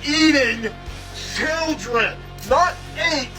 eating children, not ate,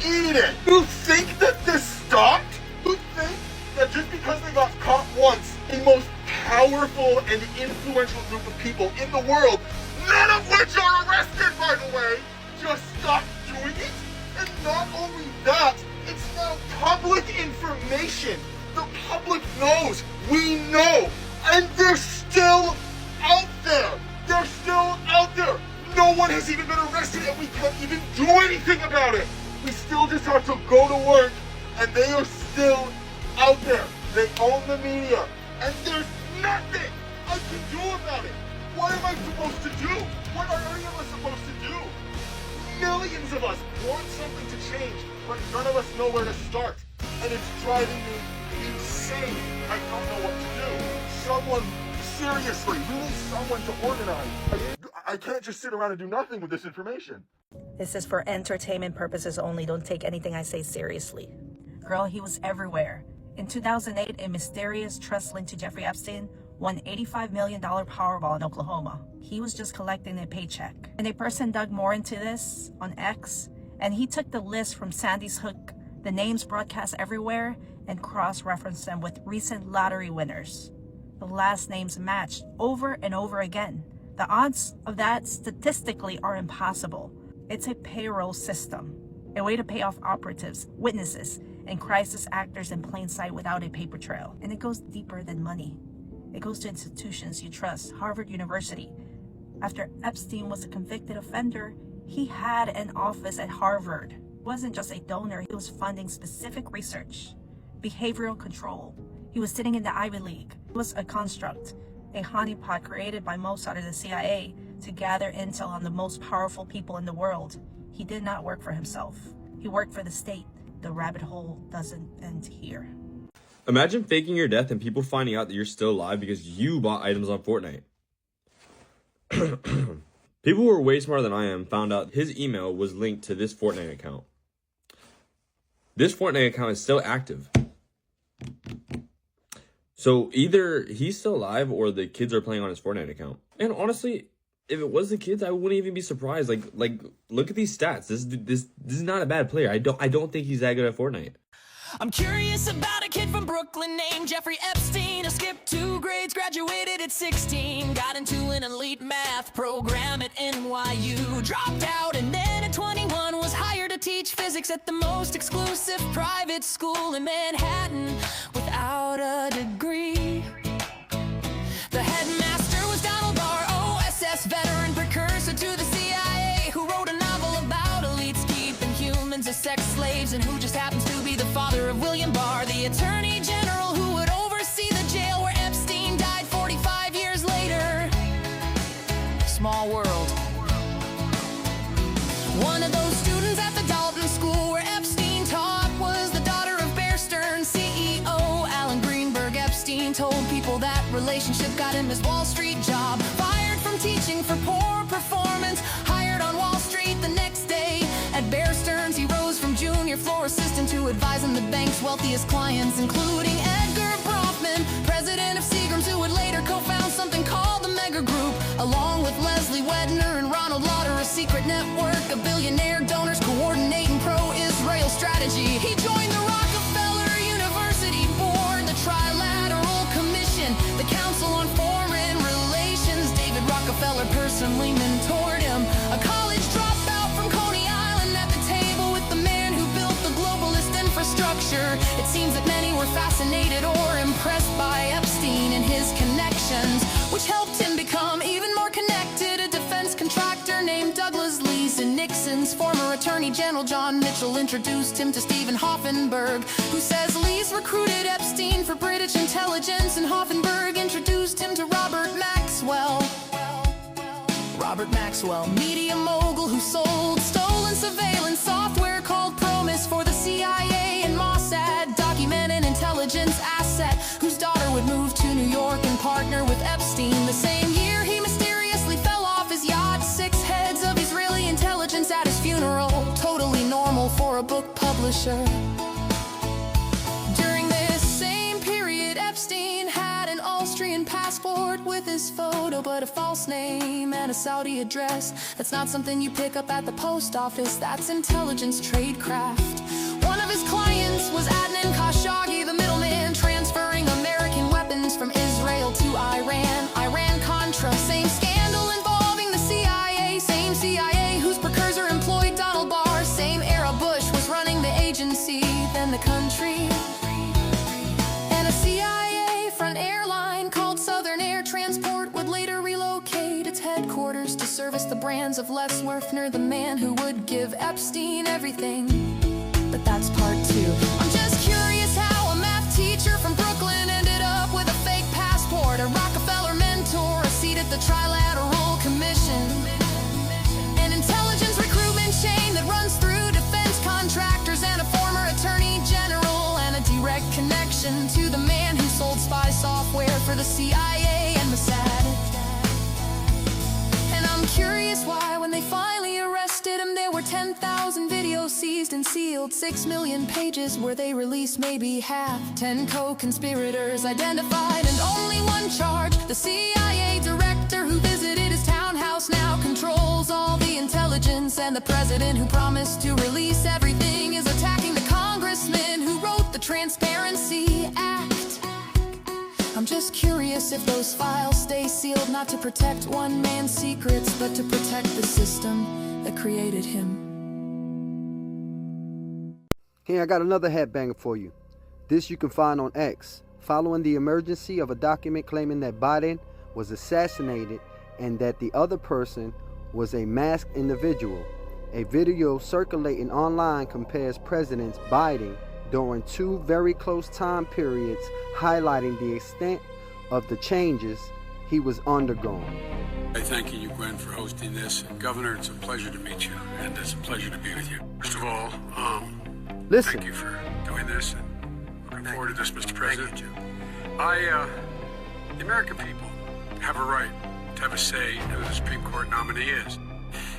eating. You think that this stopped? You think that just because they got caught once, the most powerful and influential group of people in the world, none of which are arrested, by the way, just stopped doing it? And not only that, it's now public information. The public knows, we know, and they're still out there. They're still out there. No one has even been arrested and we can't even do anything about it. We still just have to go to work and they are still out there. They own the media and there's nothing I can do about it. What am I supposed to do? What are any of us supposed to do? Millions of us want something to change, but none of us know where to start. And it's driving me insane. I don't know what to do. Someone, seriously, we need someone to organize. I can't just sit around and do nothing with this information. This is for entertainment purposes only. Don't take anything I say seriously. Girl, he was everywhere. In 2008, a mysterious trust linked to Jeffrey Epstein won $85 million Powerball in Oklahoma. He was just collecting a paycheck. And a person dug more into this on X, and he took the list from Sandy's Hook, the names broadcast everywhere, and cross-referenced them with recent lottery winners. The last names matched over and over again. The odds of that statistically are impossible. It's a payroll system, a way to pay off operatives, witnesses, and crisis actors in plain sight without a paper trail. And it goes deeper than money. It goes to institutions you trust. Harvard University. After Epstein was a convicted offender, he had an office at Harvard. He wasn't just a donor, he was funding specific research, behavioral control. He was sitting in the Ivy League. It was a construct, a honeypot created by Mossad or the CIA to gather intel on the most powerful people in the world. He did not work for himself. He worked for the state. The rabbit hole doesn't end here. Imagine faking your death and people finding out that you're still alive because you bought items on Fortnite. People who are way smarter than I am found out his email was linked to this Fortnite account. This Fortnite account is still active. So either he's still alive or the kids are playing on his Fortnite account. And honestly, if it was the kids, I wouldn't even be surprised. Like look at these stats. This is not a bad player. I don't think he's that good at Fortnite. I'm curious about a kid from Brooklyn named Jeffrey Epstein. Who skipped 2 grades, graduated at 16, got into an elite math program at NYU, dropped out, and then at 21 was hired to teach physics at the most exclusive private school in Manhattan without a degree. The headmaster was Donald Barr, OSS veteran, precursor to the CIA, who wrote a novel about elites keeping humans as sex slaves, and who just happens to be the father of William Barr, the attorney general who would oversee the jail where Epstein died 45 years later. Small world. One of those students at the Dalton School where Epstein taught was the daughter of Bear Stearns CEO Alan Greenberg. Epstein told people that relationship got him his Wall Street job. Fired from teaching for poor performance, hired on Wall Street the next day. At Bear Stearns, he rose from junior floor assistant to advising the bank's wealthiest clients, including Edgar Bronfman, president of Seagram's, who would later co-found something called the Mega Group, along with Leslie Wedner and Ronald Lauder, a secret network of billionaire donors coordinating pro-Israel strategy. He joined the Rockefeller University Board, the Trilateral Commission, the Council on Foreign Relations. David Rockefeller personally mentored him, a college dropout from Coney Island, at the table with the man who built the globalist infrastructure. It seems that many were fascinated or impressed by Epstein and his connections, which helped him become even more connected. A defense contractor named Douglas Leeson Nixon's former Attorney General John Mitchell introduced him to Stephen Hoffenberg, who says Lee's recruited Epstein for British intelligence, and Hoffenberg introduced him to Robert Maxwell. Robert Maxwell, media mogul who sold stolen surveillance software called Promise for the CIA and Mossad, document an intelligence asset whose daughter would move to New York and partner with Epstein. The same year he mysteriously fell off his yacht, 6 heads of Israeli intelligence at his funeral, totally normal for a book publisher. During this same period, Epstein had an Austrian passport with his photo, but a false name and a Saudi address. That's not something you pick up at the post office. That's intelligence tradecraft. One of his clients was Adnan Khashoggi, the middleman, transferring American weapons from Israel to Iran. Iran-Contra, same scandal involving the CIA. Same CIA whose precursor employed Donald Barr. Same era Bush was running the agency, then the country. And a CIA front airline called Southern Air Transport would later relocate its headquarters to service the brands of Les Werfner, the man who would give Epstein everything. But that's part two. I'm just curious how a math teacher from Brooklyn ended up with a fake passport, a Rockefeller mentor, a seat at the Trilateral Commission, an intelligence recruitment chain that runs through defense contractors, and a former attorney general, and a direct connection to the man who sold spy software for the CIA and Mossad. And I'm curious why, when they finally arrested him, there were 10,000 videos seized and sealed, 6 million pages where they released maybe half. 10 co-conspirators identified and only one charge. The CIA director who visited his townhouse now controls all the intelligence, and the president who promised to release everything is attacking the congressman who wrote the Transparency Act. I'm just curious if those files stay sealed, not to protect one man's secrets, but to protect the system that created him. Here, I got another headbanger for you. This you can find on X. Following the emergency of a document claiming that Biden was assassinated and that the other person was a masked individual, a video circulating online compares President Biden during two very close time periods, highlighting the extent of the changes he was undergoing. I thank you, Gwen, for hosting this. Governor, it's a pleasure to meet you, and it's a pleasure to be with you. First of all, Listen. thank you for doing this, and looking forward to this, Mr. President. The American people have a right to have a say in who the Supreme Court nominee is.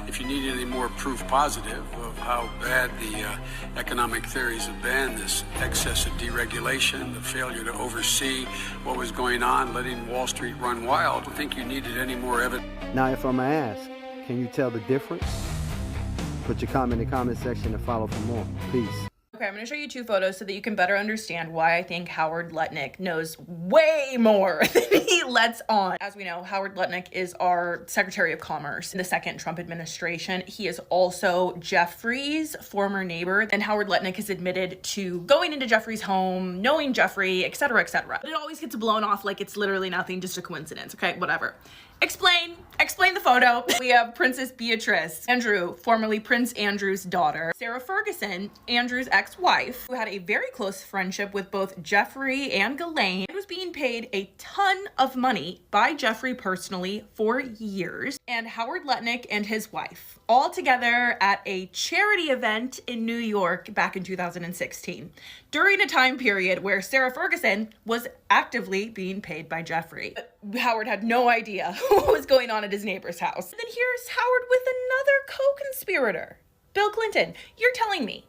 If you need any more proof positive of how bad the economic theories have been, this excess of deregulation, the failure to oversee what was going on, letting Wall Street run wild, I don't think you needed any more evidence. Now, if I'm asked, can you tell the difference? Put your comment in the comment section and follow for more. Peace. Okay, I'm going to show you two photos so that you can better understand why I think Howard Lutnick knows way more than he lets on. As we know, Howard Lutnick is our Secretary of Commerce in the second Trump administration. He is also Jeffrey's former neighbor, and Howard Lutnick has admitted to going into Jeffrey's home, knowing Jeffrey, etc., etc. But it always gets blown off like it's literally nothing, just a coincidence. Okay, whatever. Explain the photo. We have Princess Beatrice, Andrew, formerly Prince Andrew's daughter, Sarah Ferguson, Andrew's ex-wife, who had a very close friendship with both Jeffrey and Ghislaine, and was being paid a ton of money by Jeffrey personally for years, and Howard Lutnick and his wife, all together at a charity event in New York back in 2016, during a time period where Sarah Ferguson was actively being paid by Jeffrey. But Howard had no idea what was going on at his neighbor's house. And then here's Howard with another co-conspirator, Bill Clinton. You're telling me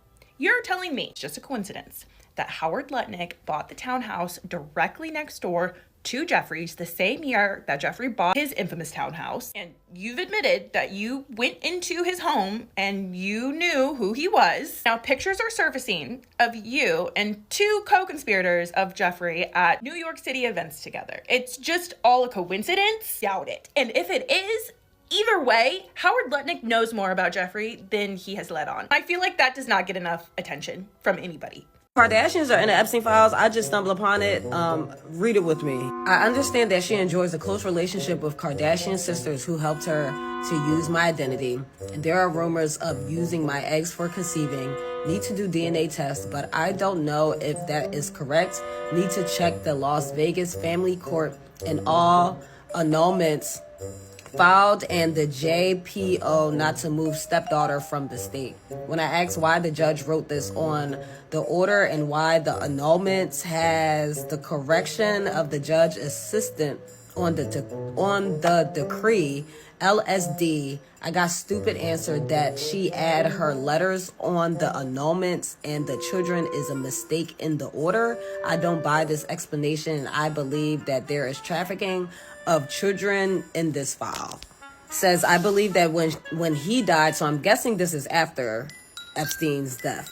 it's just a coincidence that Howard Lutnick bought the townhouse directly next door to Jeffrey's the same year that Jeffrey bought his infamous townhouse, and you've admitted that you went into his home and you knew who he was. Now pictures are surfacing of you and two co-conspirators of Jeffrey at New York City events together. It's just all a coincidence? Doubt it. And if it is, either way, Howard Lutnick knows more about Jeffrey than he has let on. I feel like that does not get enough attention from anybody. Kardashians are in the Epstein files. I just stumbled upon it. Read it with me. I understand that she enjoys a close relationship with Kardashian sisters who helped her to use my identity. And there are rumors of using my eggs for conceiving. Need to do DNA tests, but I don't know if that is correct. Need to check the Las Vegas family court and all annulments filed and the JPO not to move stepdaughter from the state. When I asked why the judge wrote this on the order and why the annulments has the correction of the judge assistant on the decree LSD, I got stupid answer that she add her letters on the annulments and the children is a mistake in the order. I don't buy this explanation. I believe that there is trafficking of children in this file. Says, I believe that when he died, so I'm guessing this is after Epstein's death.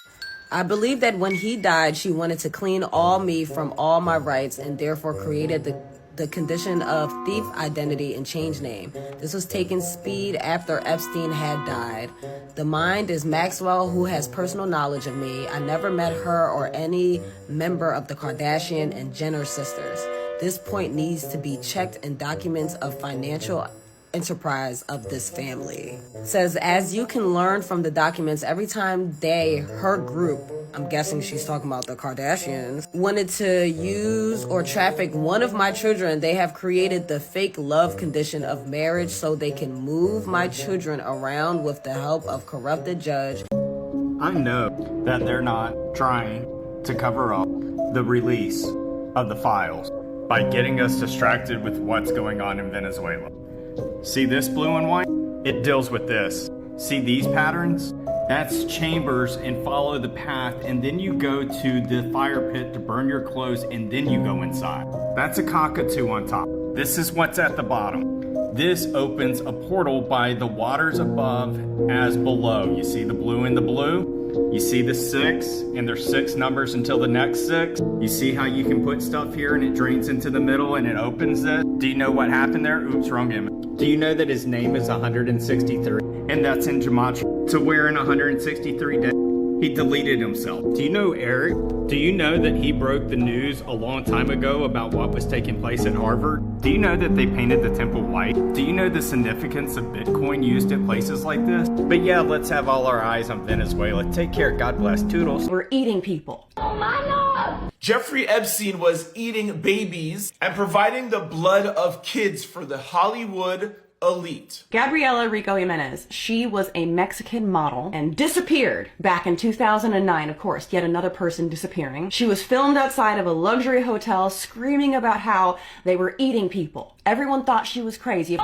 I believe that when he died, she wanted to clean all me from all my rights and therefore created the condition of thief identity and change name. This was taken speed after Epstein had died. The mind is Maxwell, who has personal knowledge of me. I never met her or any member of the Kardashian and Jenner sisters. This point needs to be checked in documents of financial enterprise of this family. Says, as you can learn from the documents, every time her group, I'm guessing she's talking about the Kardashians, wanted to use or traffic one of my children, they have created the fake love condition of marriage so they can move my children around with the help of corrupted judge. I know that they're not trying to cover up the release of the files by getting us distracted with what's going on in Venezuela. See this blue and white? It deals with this. See these patterns? That's chambers, and follow the path, and then you go to the fire pit to burn your clothes, and then you go inside. That's a cockatoo on top. This is what's at the bottom. This opens a portal by the waters above as below. You see the blue and the blue? You see the 6, and there's 6 numbers until the next 6. You see how you can put stuff here and it drains into the middle and it opens this? Do you know what happened there? Oops, wrong image. Do you know that his name is 163? And that's in Gematria. To where in 163 days, he deleted himself. Do you know Eric? Do you know that he broke the news a long time ago about what was taking place at Harvard? Do you know that they painted the temple white? Do you know the significance of Bitcoin used at places like this? But yeah, let's have all our eyes on Venezuela. Take care. God bless. Toodles. We're eating people. Jeffrey Epstein was eating babies and providing the blood of kids for the Hollywood elite. Gabriela Rico Jimenez, she was a Mexican model and disappeared back in 2009, of course, yet another person disappearing. She was filmed outside of a luxury hotel screaming about how they were eating people. Everyone thought she was crazy.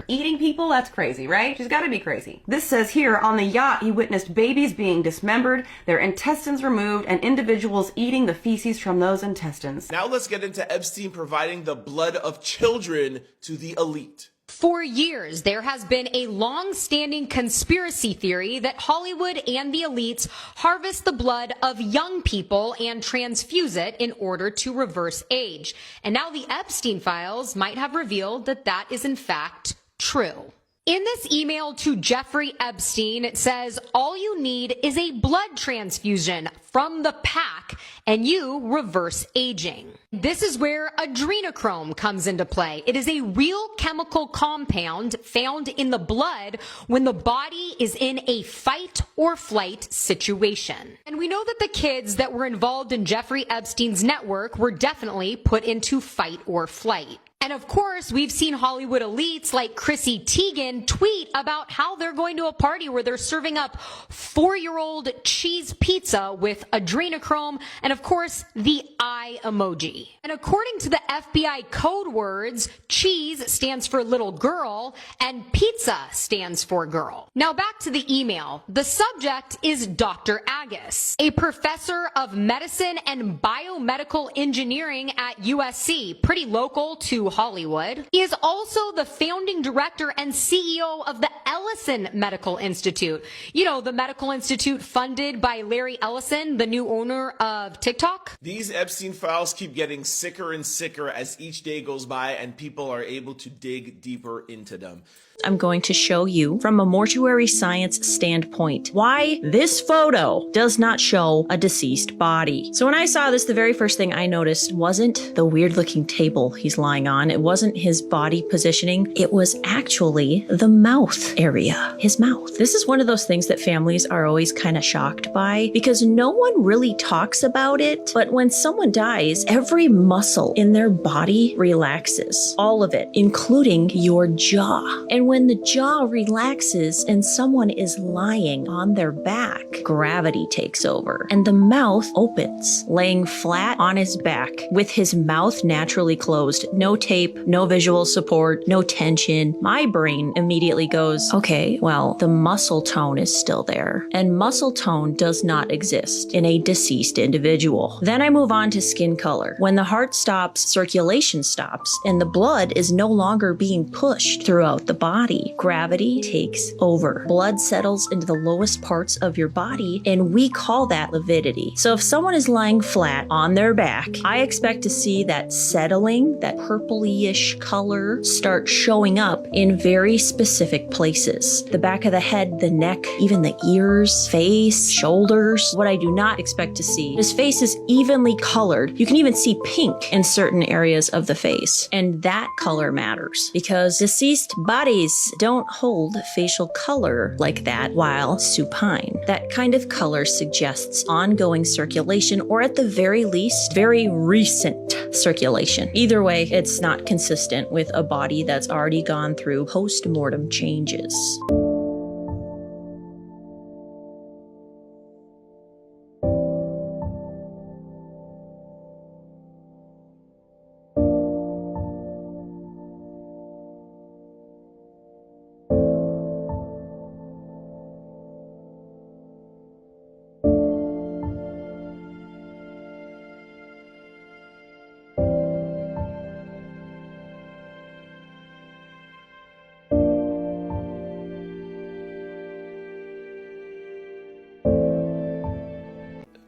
Eating people? That's crazy, right? She's gotta be crazy. This says here, on the yacht, he witnessed babies being dismembered, their intestines removed, and individuals eating the feces from those intestines. Now let's get into Epstein providing the blood of children to the elite. For years, there has been a long-standing conspiracy theory that Hollywood and the elites harvest the blood of young people and transfuse it in order to reverse age. And now the Epstein files might have revealed that that is in fact true. In this email to Jeffrey Epstein, it says, all you need is a blood transfusion from the pack and you reverse aging. This is where adrenochrome comes into play. It is a real chemical compound found in the blood when the body is in a fight or flight situation. And we know that the kids that were involved in Jeffrey Epstein's network were definitely put into fight or flight. And of course, we've seen Hollywood elites like Chrissy Teigen tweet about how they're going to a party where they're serving up 4-year-old cheese pizza with adrenochrome and, of course, the eye emoji. And according to the FBI code words, cheese stands for little girl and pizza stands for girl. Now back to the email. The subject is Dr. Agus, a professor of medicine and biomedical engineering at USC, pretty local to Hollywood. He is also the founding director and CEO of the Ellison Medical Institute. You know, the medical institute funded by Larry Ellison, the new owner of TikTok. These Epstein files keep getting sicker and sicker as each day goes by and people are able to dig deeper into them. I'm going to show you from a mortuary science standpoint why this photo does not show a deceased body. So when I saw this, the very first thing I noticed wasn't the weird looking table he's lying on. on, it wasn't his body positioning, it was actually the mouth area, his mouth. This is one of those things that families are always kind of shocked by because no one really talks about it. But when someone dies, every muscle in their body relaxes, all of it, including your jaw. And when the jaw relaxes and someone is lying on their back, gravity takes over and the mouth opens, laying flat on his back with his mouth naturally closed. No tape, no visual support, no tension. My brain immediately goes, okay, well, the muscle tone is still there. And muscle tone does not exist in a deceased individual. Then I move on to skin color. When the heart stops, circulation stops, and the blood is no longer being pushed throughout the body. Gravity takes over. Blood settles into the lowest parts of your body, and we call that lividity. So if someone is lying flat on their back, I expect to see that settling, that purpley-ish color start showing up in very specific places. The back of the head, the neck, even the ears, face, shoulders. What I do not expect to see, his face is evenly colored. You can even see pink in certain areas of the face. And that color matters because deceased bodies don't hold facial color like that while supine. That kind of color suggests ongoing circulation, or at the very least, very recent circulation. Either way, it's not consistent with a body that's already gone through post-mortem changes.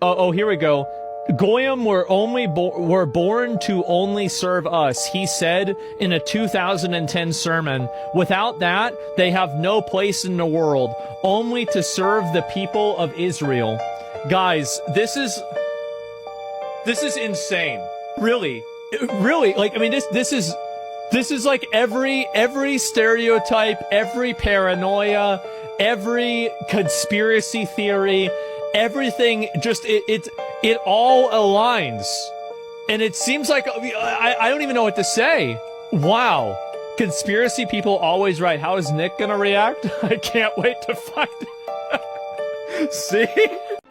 Oh, here we go. Goyim were born to only serve us, he said in a 2010 sermon. Without that, they have no place in the world, only to serve the people of Israel. Guys, this is insane. Really, like, I mean, this is like every stereotype, every paranoia, every conspiracy theory, everything, just it all aligns. And it seems like I don't even know what to say. Wow. Conspiracy people always right. How is Nick gonna react? I can't wait to find out. See?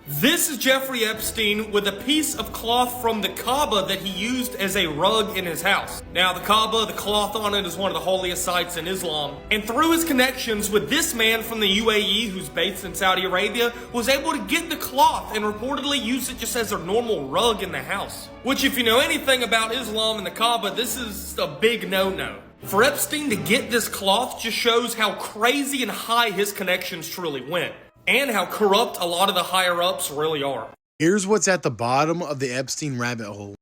This is Jeffrey Epstein with a piece of cloth from the Kaaba that he used as a rug in his house. Now, the Kaaba, the cloth on it is one of the holiest sites in Islam. And through his connections with this man from the UAE who's based in Saudi Arabia, was able to get the cloth and reportedly use it just as a normal rug in the house. Which, if you know anything about Islam and the Kaaba, this is a big no-no. For Epstein to get this cloth just shows how crazy and high his connections truly went. And how corrupt a lot of the higher-ups really are. Here's what's at the bottom of the Epstein rabbit hole.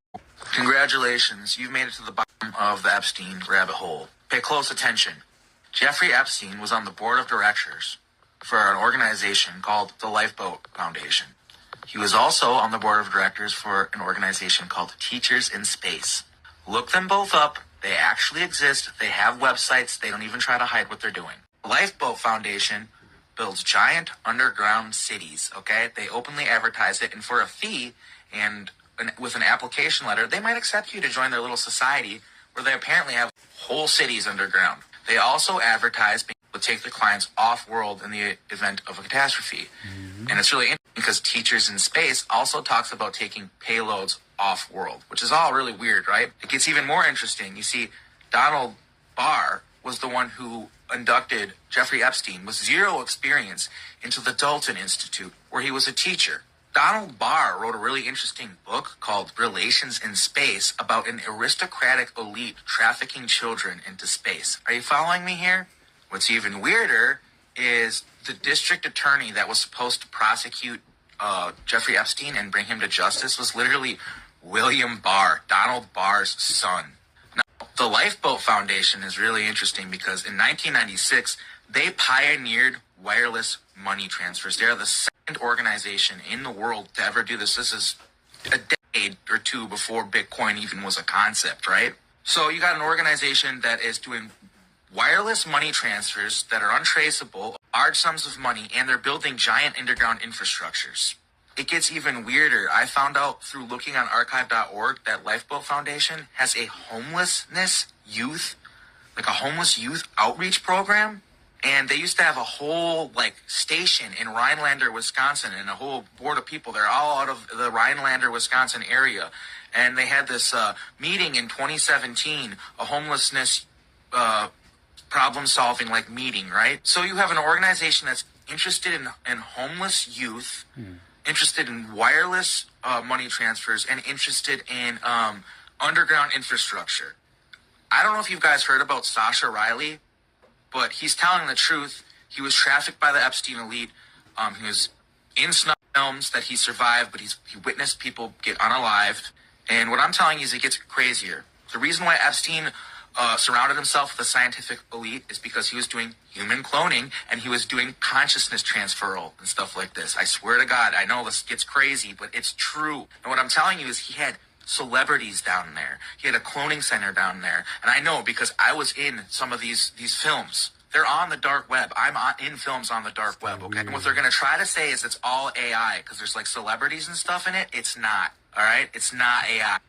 Congratulations, you've made it to the bottom of the Epstein rabbit hole. Pay close attention. Jeffrey Epstein was on the board of directors for an organization called the Lifeboat Foundation. He was also on the board of directors for an organization called Teachers in Space. Look them both up. They actually exist. They have websites. They don't even try to hide what they're doing. The Lifeboat Foundation builds giant underground cities, okay? They openly advertise it, and for a fee and with an application letter, they might accept you to join their little society where they apparently have whole cities underground. They also advertise being able to take their clients off-world in the event of a catastrophe. And it's really interesting because Teachers in Space also talks about taking payloads off-world, which is all really weird, right? It gets even more interesting. You see, Donald Barr was the one who inducted Jeffrey Epstein with zero experience into the Dalton Institute, where he was a teacher. Donald Barr wrote a really interesting book called Relations in Space about an aristocratic elite trafficking children into space. Are you following me here? What's even weirder is the district attorney that was supposed to prosecute Jeffrey Epstein and bring him to justice was literally William Barr, Donald Barr's son. The Lifeboat Foundation is really interesting because in 1996, they pioneered wireless money transfers. They're the second organization in the world to ever do this. This is a decade or two before Bitcoin even was a concept, right? So you got an organization that is doing wireless money transfers that are untraceable, large sums of money, and they're building giant underground infrastructures. It gets even weirder. I found out through looking on archive.org that Lifeboat Foundation has a homeless youth outreach program. And they used to have a whole station in Rhinelander, Wisconsin, and a whole board of people. They're all out of the Rhinelander, Wisconsin area. And they had this meeting in 2017, a homelessness problem-solving meeting, right? So you have an organization that's interested in homeless youth, interested in wireless money transfers, and interested in underground infrastructure. I don't know if you guys heard about Sasha Riley, but he's telling the truth. He was trafficked by the Epstein elite. He was in snuff films that he survived, but he witnessed people get unalived. And what I'm telling you is it gets crazier. The reason why Epstein surrounded himself with a scientific elite is because he was doing human cloning and he was doing consciousness transferal and stuff like this. I swear to God, I know this gets crazy, but it's true. And what I'm telling you is he had celebrities down there. He had a cloning center down there. And I know because I was in some of these films. They're on the dark web. I'm in films on the dark web, okay? And what they're going to try to say is it's all AI because there's celebrities and stuff in it. It's not, all right? It's not AI.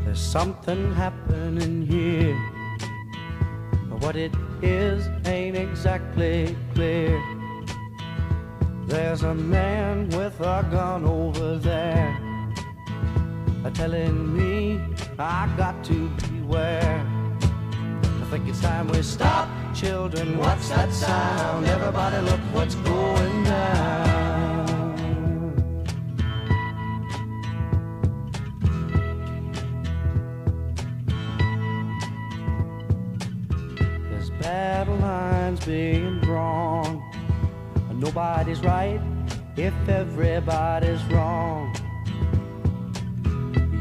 There's something happening here, but what it is ain't exactly clear. There's a man with a gun over there, telling me I got to beware. I think it's time we stop, children. What's that sound? Everybody look what's going down. Battle lines being drawn. Nobody's right if everybody's wrong.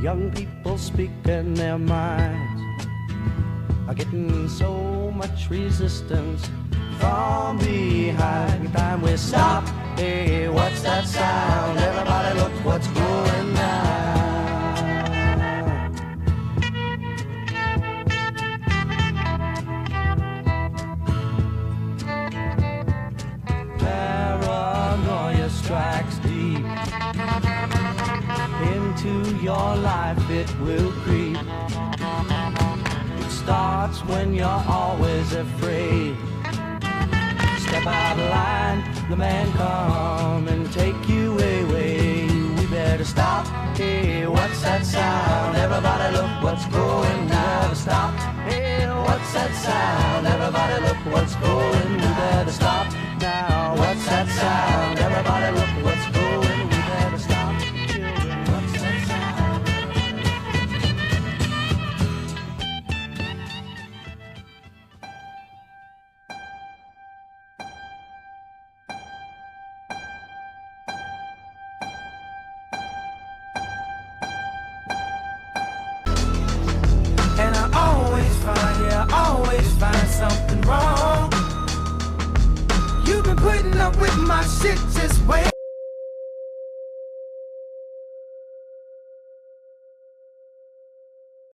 Young people speaking their minds are getting so much resistance from behind. Every time we stop, hey, what's that sound? Everybody look what's going down. Strikes deep into your life, it will creep. It starts when you're always afraid. Step out of line, the man come and take you away. We better stop, hey, what's that sound? Everybody look what's going down. We better stop, hey, what's that sound? Everybody look what's going. We better stop now, what's that sound? Everybody look what's going. We better stop, children, what's that sound? And I always find something wrong. You've been putting up with my shit